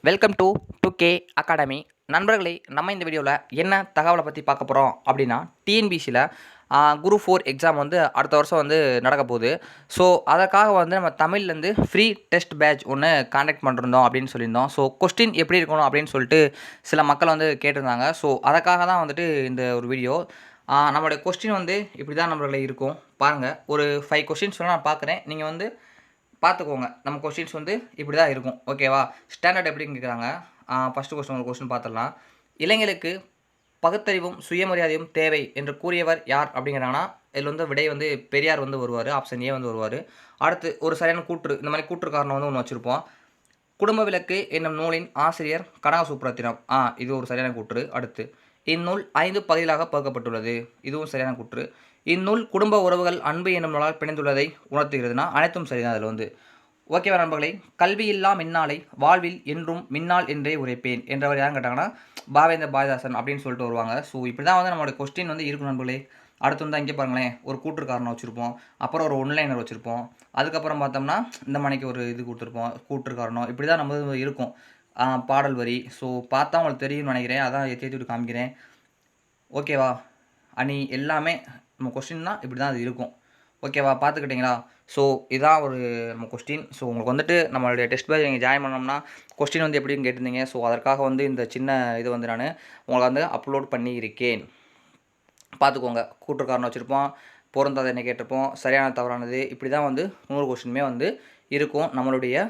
Welcome to 2K academy. நண்பர்களே, நம்ம இந்த வீடியோவில் என்ன தகவலை பற்றி பார்க்க போகிறோம் அப்படின்னா, டிஎன்பிசியில் குரூப் 4 எக்ஸாம் வந்து அடுத்த வருஷம் வந்து நடக்க போகுது. ஸோ அதற்காக வந்து நம்ம தமிழ்லேருந்து ஃப்ரீ டெஸ்ட் பேட்ச் ஒன்று காண்டக்ட் பண்ணிருந்தோம் அப்படின்னு சொல்லியிருந்தோம். ஸோ கொஸ்டின் எப்படி இருக்கணும் அப்படின்னு சொல்லிட்டு சில மக்கள் வந்து கேட்டிருந்தாங்க. ஸோ அதற்காக தான் வந்துட்டு இந்த ஒரு வீடியோ. நம்மளுடைய கொஸ்டின் வந்து இப்படி தான் நம்மள இருக்கும். பாருங்கள், ஒரு 5 கொஸ்டின்ஸ் நான் பார்க்குறேன். நீங்கள் வந்து பார்த்துக்கோங்க. நம்ம கொஸ்டின்ஸ் வந்து இப்படி தான் இருக்கும். ஓகேவா? ஸ்டாண்டர்ட் எப்படின்னு கேட்குறாங்க. ஃபஸ்ட்டு ஒரு கொஸ்டின் பார்த்துடலாம். இளைஞர்களுக்கு பகுத்தறிவும் சுயமரியாதையும் தேவை என்று கூறியவர் யார் அப்படிங்கிறாங்கன்னா, இதில் வந்து விடை வந்து பெரியார் வந்து வருவார். ஆப்ஷன் ஏ வந்து வருவார். அடுத்து ஒரு சரியான கூற்று, இந்த மாதிரி கூற்று காரணம் வந்து ஒன்று வச்சுருப்போம். குடும்ப விளக்கு என்னும் நூலின் ஆசிரியர் கனக சுப்புரத்தினம். இது ஒரு சரியான கூற்று. அடுத்து, இந்நூல் 5 பகுதிகளாக பகுக்கப்பட்டுள்ளது. இதுவும் சரியான கூற்று. இந்நூல் குடும்ப உறவுகள் அன்பு என்னும் நூலால் பிணைந்துள்ளதை உணர்த்துகிறதுனா அனைத்தும் சரிதான். அதில் வந்து ஓகேவா நண்பர்களே? கல்வியில்லா மின்னாலை வாழ்வில் என்றும் மின்னால் என்றே உரைப்பேன் என்றவர் யாருன்னு கேட்டாங்கன்னா, பாவேந்தர் பாரதிதாசன் அப்படின்னு சொல்லிட்டு வருவாங்க. ஸோ இப்படி தான் வந்து நம்மளோட கொஸ்டின் வந்து இருக்கும் நண்பர்களே. அடுத்து வந்து இங்கே பாருங்களேன், ஒரு கூற்று காரணம் வச்சுருப்போம். அப்புறம் ஒரு ஒன்லைனர் வச்சுருப்போம். அதுக்கப்புறம் பார்த்தோம்னா இந்த மணிக்கு ஒரு இது கொடுத்துருப்போம், கூற்று காரணம். இப்படி தான் நம்ம இருக்கும். பாடல் வரி. ஸோ பார்த்தா உங்களுக்கு தெரியும்னு நினைக்கிறேன். அதான் ஏற்றி விட்டு காமிக்கிறேன். ஓகேவா? அணி எல்லாமே நம்ம கொஸ்டின்னா இப்படி தான் அது இருக்கும். ஓகேவா? பார்த்துக்கிட்டிங்களா? ஸோ இதான் ஒரு நம்ம கொஸ்டின். ஸோ உங்களுக்கு வந்துட்டு நம்மளுடைய டெஸ்ட் பேட்ச் நீங்கள் ஜாயின் பண்ணோம்னா கொஸ்டின் வந்து எப்படின்னு கேட்டிருந்தீங்க. ஸோ அதற்காக வந்து இந்த சின்ன இது வந்து நான் உங்களை வந்து அப்லோட் பண்ணியிருக்கேன். பார்த்துக்கோங்க. கூற்று காரணம் வச்சுருப்போம், பொருந்தாத என்ன கேட்டிருப்போம், சரியான தவறானது, இப்படி தான் வந்து 100 கொஸ்டினுமே வந்து இருக்கும் நம்மளுடைய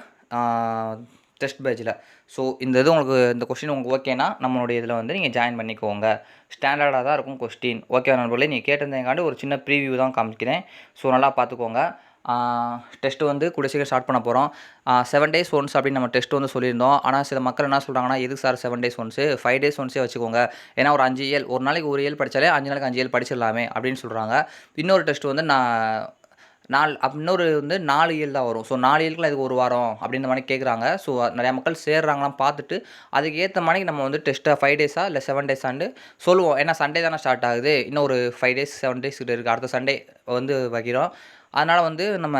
டெஸ்ட் பேட்சில். ஸோ இந்த இது உங்களுக்கு இந்த கொஸ்டின் உங்களுக்கு ஓகேனா நம்மளுடைய இதில் வந்து நீங்கள் ஜாயின் பண்ணிக்கோங்க. ஸ்டாண்டர்டாக தான் இருக்கும் கொஸ்டின். ஓகே நண்பர்களே, நீங்கள் கேட்டிருந்தீங்காண்டி ஒரு சின்ன ப்ரீவியூ தான் காமிக்கிறேன். ஸோ நல்லா பார்த்துக்கோங்க. டெஸ்ட்டு வந்து கூடிய சீக்கிரம் ஸ்டார்ட் பண்ண போகிறோம். 7 days ஒன்ஸ் அப்படின்னு நம்ம டெஸ்ட் வந்து சொல்லியிருந்தோம். ஆனால் சில மக்கள் என்ன சொல்கிறாங்கன்னா, எதுக்கு சார் 7 days ஒன்ஸு, 5 days ஒன்ஸே வச்சுக்கோங்க. ஏன்னா ஒரு 5 இயல், ஒரு நாளைக்கு ஒரு இயல் படித்தாலே 5 நாளைக்கு 5 இயல் படிச்சிடலாமே அப்படின்னு சொல்கிறாங்க. இன்னொரு டெஸ்ட் வந்து இன்னொரு வந்து 4 இயல் தான் வரும். ஸோ 4 இயலுக்குலாம் இதுக்கு ஒரு வாரம் அப்படின்ற மாதிரி கேட்குறாங்க. ஸோ நிறையா மக்கள் சேர்றாங்களாம் பார்த்துட்டு அதுக்கு ஏற்ற மாதிரி நம்ம வந்து டெஸ்ட்டை 5 days இல்லை 7 days சொல்லுவோம். ஏன்னா சண்டே தானே ஸ்டார்ட் ஆகுது. இன்னும் ஒரு 5 days 7 days கிட்ட இருக்குது. அடுத்த சண்டே வந்து வைக்கிறோம். அதனால் வந்து நம்ம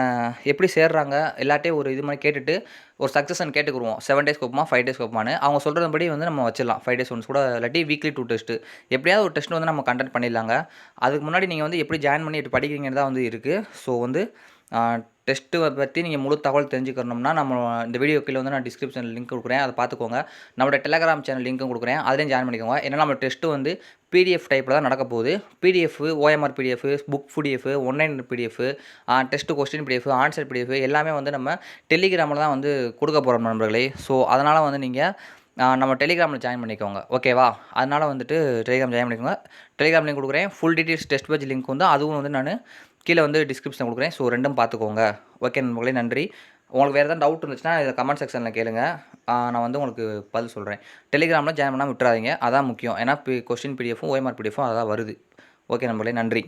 எப்படி சேர்றாங்க எல்லாட்டையும் ஒரு இது மாதிரி கேட்டுட்டு ஒரு சக்ஸஸ்ன்னு கேட்டுக்குருவோம். 7 days வைப்போமா 5 days வைப்போமான்னு. அவங்க சொல்கிறபடி வந்து நம்ம வச்சிடலாம். 5 days ஒன்ஸ் கூட இல்லாட்டி வீக்லி 2 டெஸ்ட்டு எப்படியாவது ஒரு டெஸ்ட் வந்து நம்ம கண்டக்ட் பண்ணிடலாங்க. அதுக்கு முன்னாடி நீங்கள் வந்து எப்படி ஜாயின் பண்ணி எப்படி படிக்கிறீங்கன்னு தான் வந்து இருக்குது. ஸோ வந்து டெஸ்ட்டு பற்றி நீங்கள் முழு தகவல் தெரிஞ்சுக்கணும்னா நம்ம இந்த வீடியோ கீழே வந்து நான் டிஸ்கிரிப்ஷனில் லிங்க் கொடுக்குறேன். அதை பார்த்துக்கோங்க. நம்மளோட டெலகிராம் சேனல் லிங்க்கும் கொடுக்குறேன். அதுலேயும் ஜாயின் பண்ணிக்கோங்க. ஏன்னா நம்ம டெஸ்ட்டு வந்து பிடிஎஃப் டைப்பில் தான் நடக்க போகுது. PDF, OMR PDF, book PDF, online PDF, test question PDF, answer PDF எல்லாமே வந்து நம்ம டெலிகிராமில் தான் வந்து கொடுக்க போகிறோம் நண்பர்களே. ஸோ அதனால் வந்து நீங்கள் நம்ம டெலிகிராமில் ஜாயின் பண்ணிக்கோங்க. ஓகேவா? அதனால் வந்துட்டு டெலிகிராம் ஜாயின் பண்ணிக்கோங்க. டெலிகிராம் லிங்க் கொடுக்குறேன். Full details test batch link வந்து அதுவும் வந்து நான் கீழே வந்து டிஸ்கிரிப்ஷன் கொடுக்குறேன். ஸோ ரெண்டும் பார்த்துக்கோங்க. ஓகே நண்பர்களே, நன்றி. உங்களுக்கு வேறு ஏதாவது டவுட் இருந்துச்சுன்னா இதை கமெண்ட் செக்ஷனில் கேளுங்க. நான் வந்து உங்களுக்கு பதில் சொல்கிறேன். டெலிகிராமில் ஜாயின் பண்ணாமல் விட்டுறாதீங்க. அதான் முக்கியம். ஏன்னா கொஸ்டின் பிடிஎஃப்பும் ஓஎம்ஆர் பிடிஎஃப்பும் அதான் வருது. ஓகே நண்பர்களே, நன்றி.